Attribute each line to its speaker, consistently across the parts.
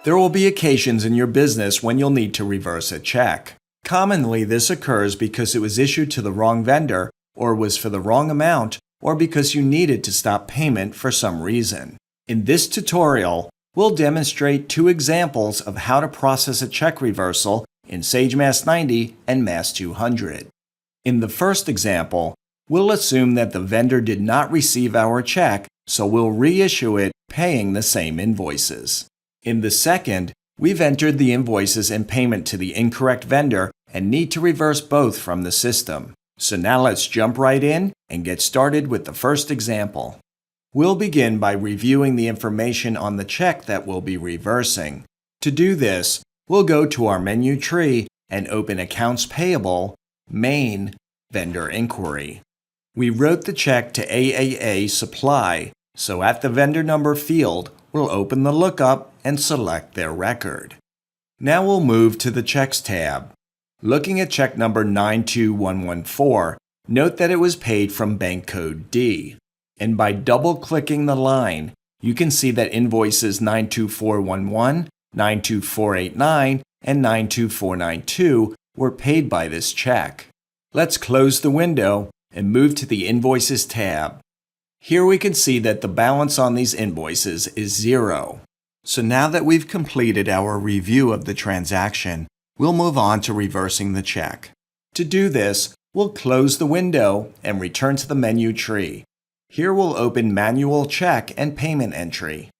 Speaker 1: There will be occasions in your business when you'll need to reverse a check. Commonly, this occurs because it was issued to the wrong vendor, or was for the wrong amount, or because you needed to stop payment for some reason. In this tutorial, we'll demonstrate 2 examples of how to process a check reversal in Sage Mass 90 and Mass 200. In the first example, we'll assume that the vendor did not receive our check, so we'll reissue it paying the same invoices. In the second, we've entered the invoices and payment to the incorrect vendor and need to reverse both from the system. So now let's jump right in and get started with the first example. We'll begin by reviewing the information on the check that we'll be reversing. To do this, we'll go to our menu tree and open Accounts Payable, Main, Vendor Inquiry. We wrote the check to AAA Supply, so at the vendor number field, we'll open the lookup and select their record. Now we'll move to the Checks tab. Looking at check number 92114, note that it was paid from bank code D. And by double-clicking the line, you can see that invoices 92411, 92489, and 92492 were paid by this check. Let's close the window and move to the Invoices tab. Here we can see that the balance on these invoices is 0. So now that we've completed our review of the transaction, we'll move on to reversing the check. To do this, we'll close the window and return to the menu tree. Here we'll open Manual Check and Payment Entry.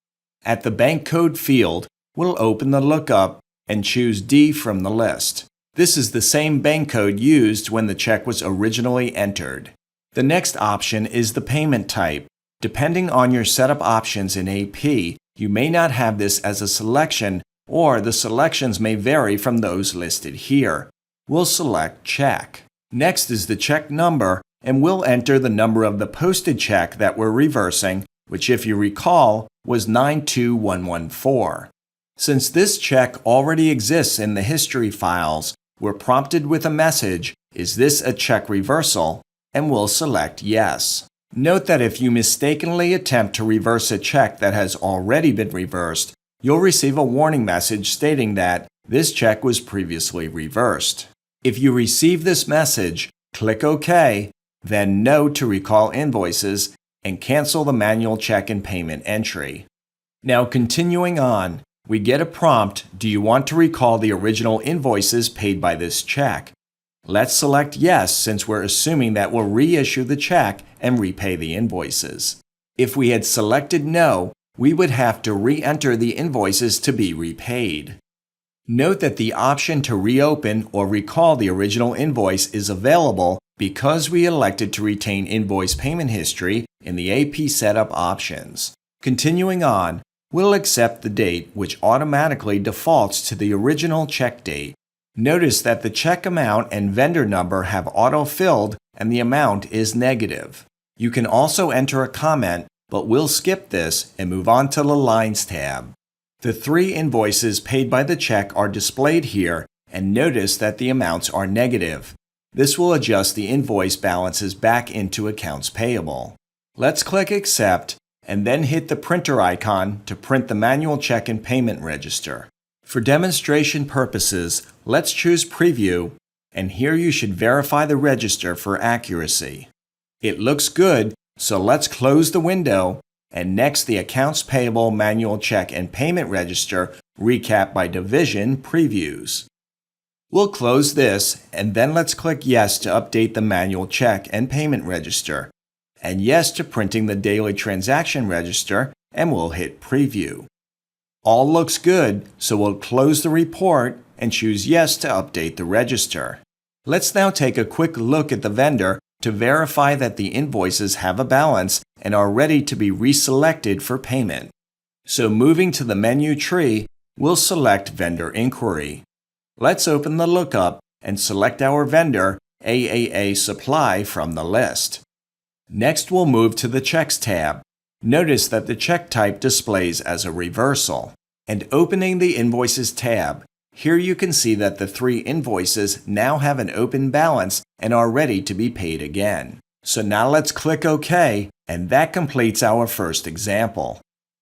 Speaker 1: At the bank code field, we'll open the lookup and choose D from the list. This is the same bank code used when the check was originally entered. The next option is the payment type. Depending on your setup options in AP, you may not have this as a selection, or the selections may vary from those listed here. We'll select Check. Next is the check number, and we'll enter the number of the posted check that we're reversing, which, if you recall, was 92114. Since this check already exists in the history files, we're prompted with a message, "Is this a check reversal?" and we'll select Yes. Note that if you mistakenly attempt to reverse a check that has already been reversed, you'll receive a warning message stating that this check was previously reversed. If you receive this message, click OK, then No to recall invoices, and cancel the manual check and payment entry. Now continuing on, we get a prompt, do you want to recall the original invoices paid by this check? Let's select Yes, since we're assuming that we'll reissue the check and repay the invoices. If we had selected No, we would have to re-enter the invoices to be repaid. Note that the option to reopen or recall the original invoice is available because we elected to retain invoice payment history in the AP setup options. Continuing on, we'll accept the date, which automatically defaults to the original check date. Notice that the check amount and vendor number have auto-filled and the amount is negative. You can also enter a comment, but we'll skip this and move on to the Lines tab. The 3 invoices paid by the check are displayed here, and notice that the amounts are negative. This will adjust the invoice balances back into Accounts Payable. Let's click Accept, and then hit the printer icon to print the manual check and payment register. For demonstration purposes, let's choose Preview, and here you should verify the register for accuracy. It looks good, so let's close the window, and next the Accounts Payable Manual Check and Payment Register Recap by Division previews. We'll close this, and then let's click Yes to update the Manual Check and Payment Register, and Yes to printing the Daily Transaction Register, and we'll hit Preview. All looks good, so we'll close the report and choose Yes to update the register. Let's now take a quick look at the vendor to verify that the invoices have a balance and are ready to be reselected for payment. So moving to the menu tree, we'll select Vendor Inquiry. Let's open the lookup and select our vendor, AAA Supply, from the list. Next, we'll move to the Checks tab. Notice that the check type displays as a reversal. And opening the Invoices tab, here you can see that the 3 invoices now have an open balance and are ready to be paid again. So now let's click OK, and that completes our first example.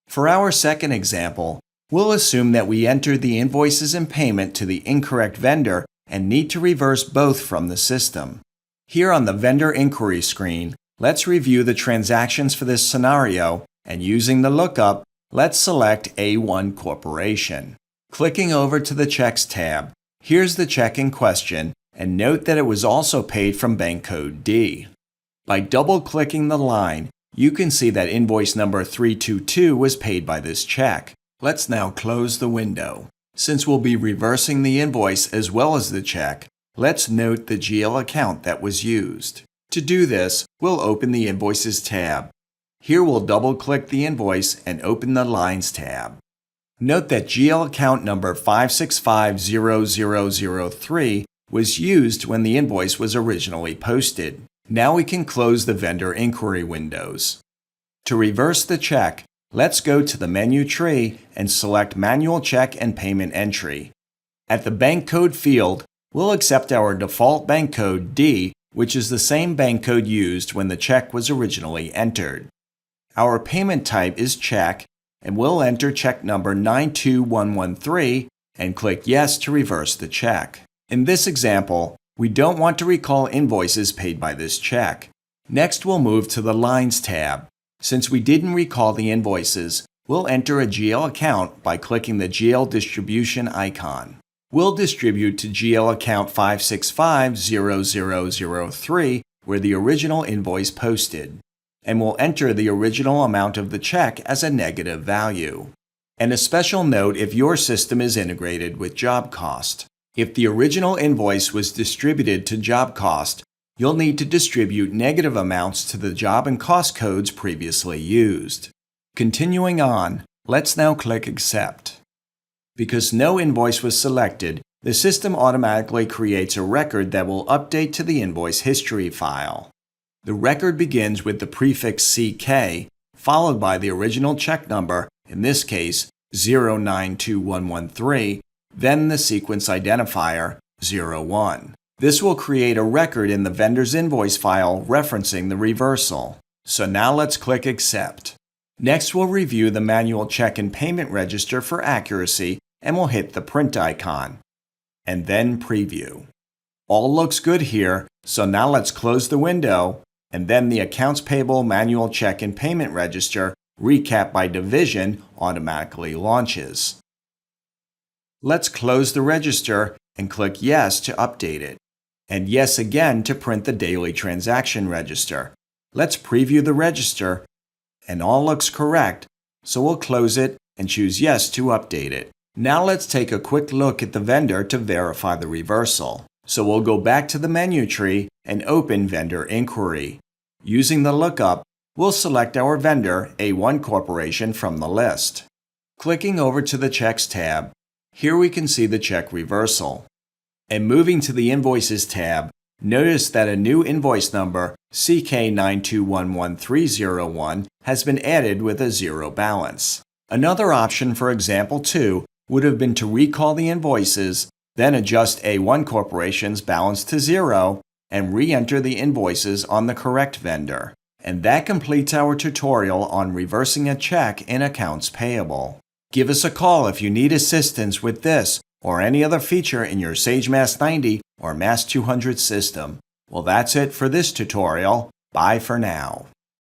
Speaker 1: For our second example, We'll assume that we entered the invoices and payment to the incorrect vendor and need to reverse both from the system. Here on the vendor inquiry screen, let's review the transactions for this scenario, and using the lookup, let's select A1 Corporation. Clicking over to the Checks tab, here's the check in question, and note that it was also paid from bank code D. By double-clicking the line, you can see that invoice number 322 was paid by this check. Let's now close the window. Since we'll be reversing the invoice as well as the check, let's note the GL account that was used. To do this, we'll open the Invoices tab. Here we'll double-click the invoice and open the Lines tab. Note that GL account number 5650003 was used when the invoice was originally posted. Now we can close the vendor inquiry windows. To reverse the check, let's go to the menu tree and select Manual Check and Payment Entry. At the bank code field, we'll accept our default bank code D, which is the same bank code used when the check was originally entered. Our payment type is check, and we'll enter check number 92113 and click Yes to reverse the check. In this example, we don't want to recall invoices paid by this check. Next, we'll move to the Lines tab. Since we didn't recall the invoices, we'll enter a GL account by clicking the GL distribution icon. We'll distribute to GL account 5650003, where the original invoice posted, and we'll enter the original amount of the check as a negative value. And a special note if your system is integrated with job cost. If the original invoice was distributed to job cost, you'll need to distribute negative amounts to the job and cost codes previously used. Continuing on, let's now click Accept. Because no invoice was selected, the system automatically creates a record that will update to the invoice history file. The record begins with the prefix CK, followed by the original check number, in this case 092113, then the sequence identifier 01. This will create a record in the vendor's invoice file referencing the reversal. So now let's click Accept. Next, we'll review the manual check and payment register for accuracy, and we'll hit the print icon, and then preview. All looks good here, so now let's close the window, and then the Accounts Payable manual check and payment register, recap by division, automatically launches. Let's close the register and click Yes to update it, and Yes again to print the daily transaction register. Let's preview the register, and all looks correct, so we'll close it and choose Yes to update it. Now let's take a quick look at the vendor to verify the reversal. So we'll go back to the menu tree and open Vendor Inquiry. Using the lookup, we'll select our vendor, A1 Corporation, from the list. Clicking over to the Checks tab, here we can see the check reversal. And moving to the Invoices tab, notice that a new invoice number, CK9211301, has been added with a zero balance. Another option for example 2 would have been to recall the invoices, then adjust A1 Corporation's balance to 0, and re-enter the invoices on the correct vendor. And that completes our tutorial on reversing a check in Accounts Payable. Give us a call if you need assistance with this or any other feature in your Sage Mass 90 or Mass 200 system. Well, that's it for this tutorial. Bye for now.